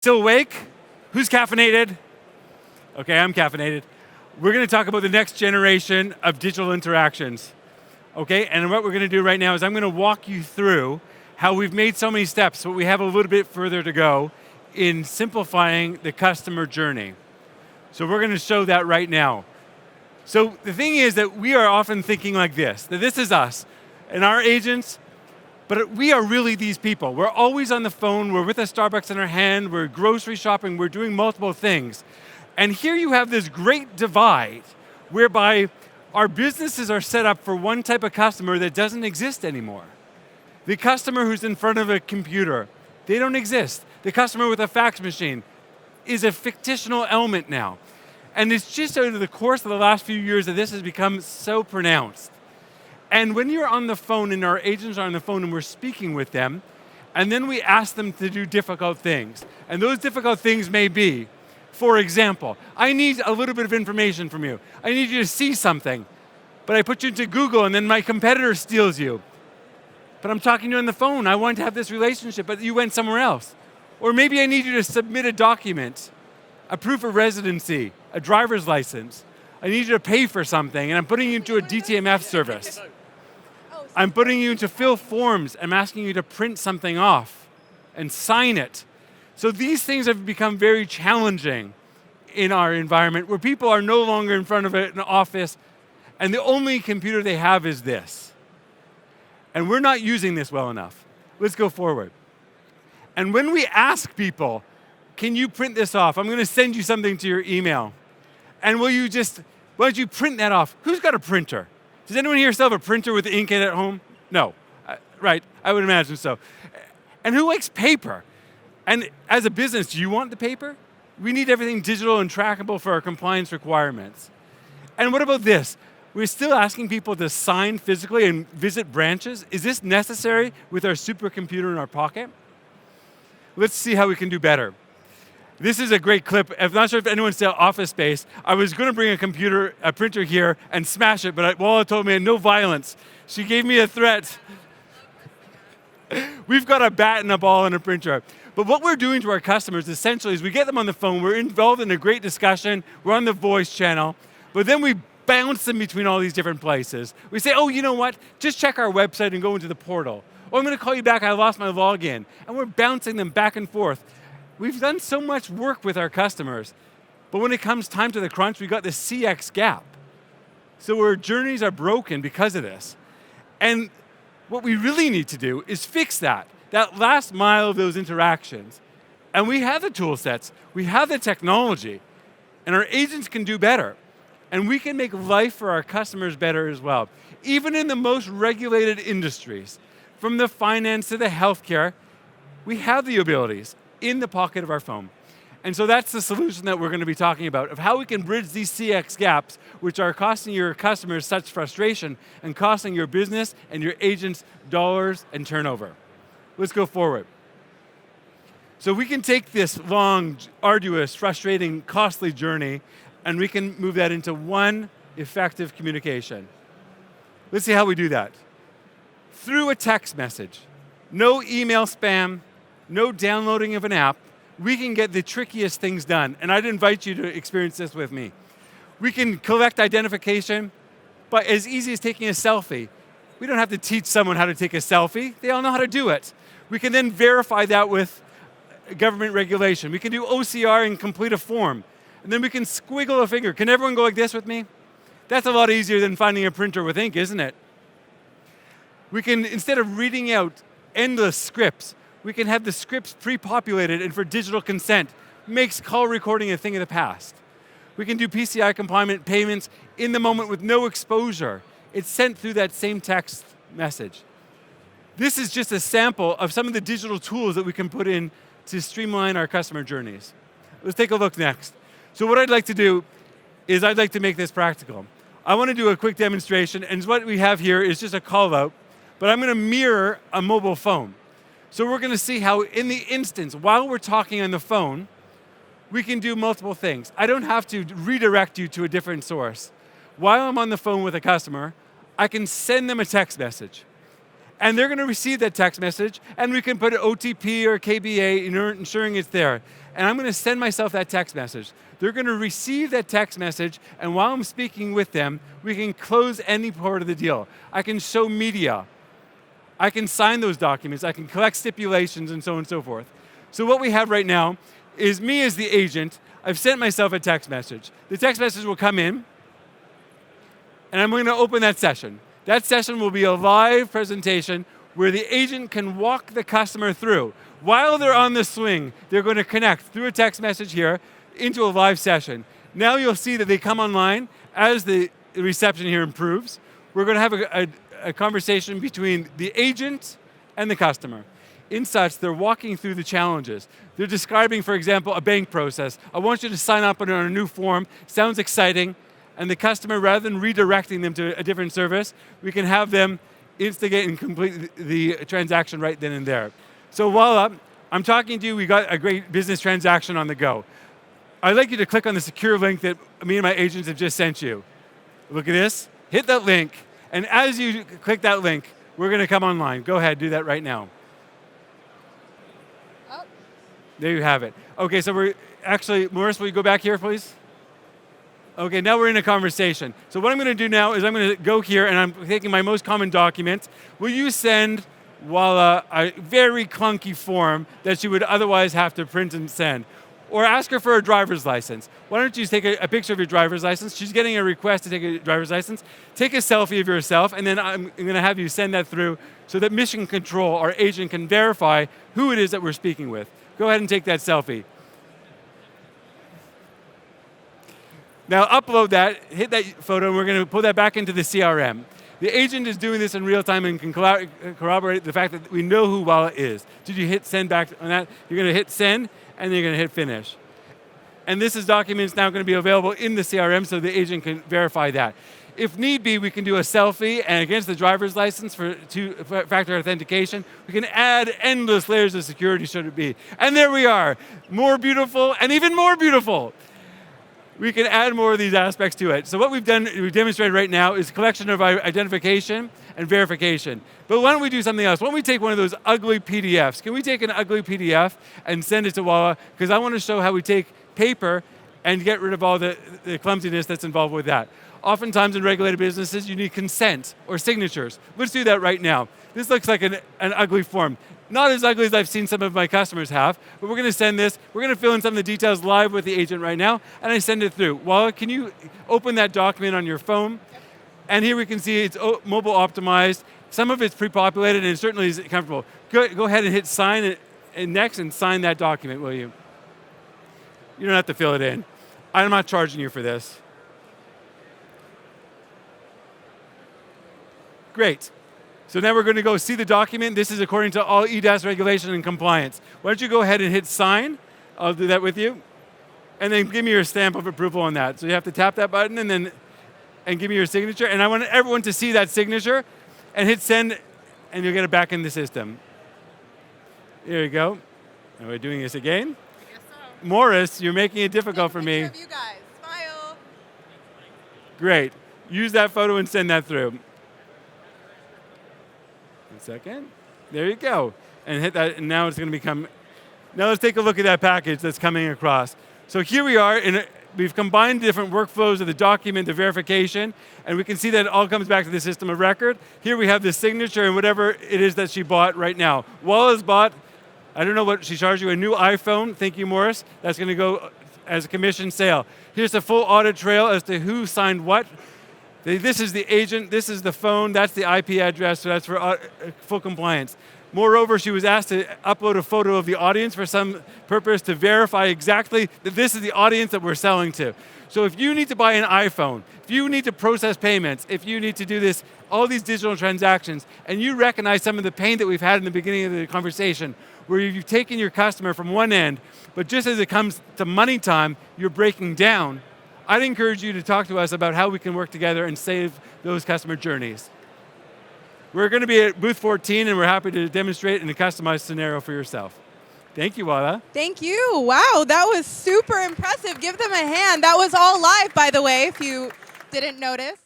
Still awake? Who's caffeinated? Okay, I'm caffeinated. We're going to talk about the next generation of digital interactions. Okay, and what we're going to do right now is I'm going to walk you through how we've made so many steps, but we have a little bit further to go in simplifying the customer journey. So we're going to show that right now. So the thing is that we are often thinking like this, that this is us and our agents, but we are really these people. We're always on the phone, we're with a Starbucks in our hand, we're grocery shopping, we're doing multiple things. And here you have this great divide whereby our businesses are set up for one type of customer that doesn't exist anymore. The customer who's in front of a computer, they don't exist. The customer with a fax machine is a fictional element now. And it's just over the course of the last few years that this has become so pronounced. And when you're on the phone and our agents are on the phone and we're speaking with them, and then we ask them to do difficult things. And those difficult things may be, for example, I need a little bit of information from you. I need you to see something, but I put you into Google and then my competitor steals you. But I'm talking to you on the phone. I want to have this relationship, but you went somewhere else. Or maybe I need you to submit a document, a proof of residency, a driver's license. I need you to pay for something, and I'm putting you into a DTMF service. I'm putting you to fill forms. I'm asking you to print something off and sign it. So these things have become very challenging in our environment where people are no longer in front of an office and the only computer they have is this. And we're not using this well enough. Let's go forward. And when we ask people, can you print this off? I'm going to send you something to your email. And why don't you print that off? Who's got a printer? Does anyone here still have a printer with ink in it at home? No, right, I would imagine so. And who likes paper? And as a business, do you want the paper? We need everything digital and trackable for our compliance requirements. And what about this? We're still asking people to sign physically and visit branches. Is this necessary with our supercomputer in our pocket? Let's see how we can do better. This is a great clip. I'm not sure if anyone's still Office Space. I was going to bring a printer here and smash it, but Walla told me no violence. She gave me a threat. We've got a bat and a ball and a printer. But what we're doing to our customers essentially is we get them on the phone, we're involved in a great discussion, we're on the voice channel, but then we bounce them between all these different places. We say, oh, you know what? Just check our website and go into the portal. Or I'm going to call you back, I lost my login. And we're bouncing them back and forth. We've done so much work with our customers, but when it comes time to the crunch, we got this CX gap. So our journeys are broken because of this. And what we really need to do is fix that last mile of those interactions. And we have the tool sets, we have the technology, and our agents can do better. And we can make life for our customers better as well. Even in the most regulated industries, from the finance to the healthcare, we have the abilities in the pocket of our phone. And so that's the solution that we're going to be talking about, of how we can bridge these CX gaps, which are costing your customers such frustration and costing your business and your agents dollars and turnover. Let's go forward. So we can take this long, arduous, frustrating, costly journey, and we can move that into one effective communication. Let's see how we do that. Through a text message. No email spam, no downloading of an app, we can get the trickiest things done. And I'd invite you to experience this with me. We can collect identification, but as easy as taking a selfie. We don't have to teach someone how to take a selfie. They all know how to do it. We can then verify that with government regulation. We can do OCR and complete a form. And then we can squiggle a finger. Can everyone go like this with me? That's a lot easier than finding a printer with ink, isn't it? We can, instead of reading out endless scripts, we can have the scripts pre-populated and for digital consent. Makes call recording a thing of the past. We can do PCI compliant payments in the moment with no exposure. It's sent through that same text message. This is just a sample of some of the digital tools that we can put in to streamline our customer journeys. Let's take a look next. So what I'd like to do is I'd like to make this practical. I want to do a quick demonstration, and what we have here is just a call out, but I'm going to mirror a mobile phone. So we're going to see how in the instance, while we're talking on the phone, we can do multiple things. I don't have to redirect you to a different source. While I'm on the phone with a customer, I can send them a text message. And they're going to receive that text message, and we can put an OTP or KBA, ensuring it's there. And I'm going to send myself that text message. They're going to receive that text message, and while I'm speaking with them, we can close any part of the deal. I can show media. I can sign those documents. I can collect stipulations, and so on and so forth. So what we have right now is me as the agent. I've sent myself a text message. The text message will come in, and I'm going to open that session. That session will be a live presentation where the agent can walk the customer through. While they're on the swing, they're going to connect through a text message here into a live session. Now you'll see that they come online as the reception here improves. We're going to have a conversation between the agent and the customer. In such, they're walking through the challenges. They're describing, for example, a bank process. I want you to sign up on a new form. Sounds exciting. And the customer, rather than redirecting them to a different service, we can have them instigate and complete the transaction right then and there. So voila, I'm talking to you, we got a great business transaction on the go. I'd like you to click on the secure link that me and my agents have just sent you. Look at this, hit that link, and as you click that link, we're going to come online. Go ahead, do that right now. Oh. There you have it. Okay, so we're actually, Maurice, will you go back here, please? Okay, now we're in a conversation. So what I'm going to do now is I'm going to go here and I'm taking my most common document. Will you send, voila, a very clunky form that she would otherwise have to print and send? Or ask her for a driver's license. Why don't you take a picture of your driver's license? She's getting a request to take a driver's license. Take a selfie of yourself, and then I'm going to have you send that through so that Mission Control, our agent, can verify who it is that we're speaking with. Go ahead and take that selfie. Now upload that, hit that photo, and we're going to pull that back into the CRM. The agent is doing this in real time and can corroborate the fact that we know who Walla is. Did you hit send back on that? You're going to hit send, and then you're going to hit finish. And this document is now going to be available in the CRM so the agent can verify that. If need be, we can do a selfie, and against the driver's license for two-factor authentication, we can add endless layers of security should it be. And there we are, more beautiful and even more beautiful. We can add more of these aspects to it. So what we've demonstrated right now is a collection of identification and verification. But why don't we do something else? Why don't we take one of those ugly PDFs? Can we take an ugly PDF and send it to Walla? Because I want to show how we take paper and get rid of all the clumsiness that's involved with that. Oftentimes in regulated businesses, you need consent or signatures. Let's do that right now. This looks like an ugly form. Not as ugly as I've seen some of my customers have, but we're going to send this. We're going to fill in some of the details live with the agent right now, and I send it through. Walla, can you open that document on your phone? Yep. And here we can see it's mobile optimized. Some of it's pre-populated, and it certainly is comfortable. Go ahead and hit sign and next and sign that document, will you? You don't have to fill it in. I'm not charging you for this. Great. So now we're going to go see the document. This is according to all EDAS regulation and compliance. Why don't you go ahead and hit sign? I'll do that with you. And then give me your stamp of approval on that. So you have to tap that button and give me your signature. And I want everyone to see that signature and hit send, and you'll get it back in the system. There you go. And we're doing this again. I guess so. Morris, you're making it difficult for me. Take a picture of you guys. Smile. Great. Use that photo and send that through. Second. There you go. And hit that, and now it's going to become, now let's take a look at that package that's coming across. So here we are, we've combined different workflows of the document, the verification, and we can see that it all comes back to the system of record. Here we have the signature and whatever it is that she bought right now. Wallace bought, I don't know what she charged you, a new iPhone, thank you, Morris. That's going to go as a commission sale. Here's the full audit trail as to who signed what. This is the agent, this is the phone, that's the IP address, so that's for full compliance. Moreover, she was asked to upload a photo of the audience for some purpose to verify exactly that this is the audience that we're selling to. So if you need to buy an iPhone, if you need to process payments, if you need to do this, all these digital transactions, and you recognize some of the pain that we've had in the beginning of the conversation, where you've taken your customer from one end, but just as it comes to money time, you're breaking down, I'd encourage you to talk to us about how we can work together and save those customer journeys. We're going to be at booth 14, and we're happy to demonstrate in a customized scenario for yourself. Thank you, Walla. Thank you. Wow, that was super impressive. Give them a hand. That was all live, by the way, if you didn't notice.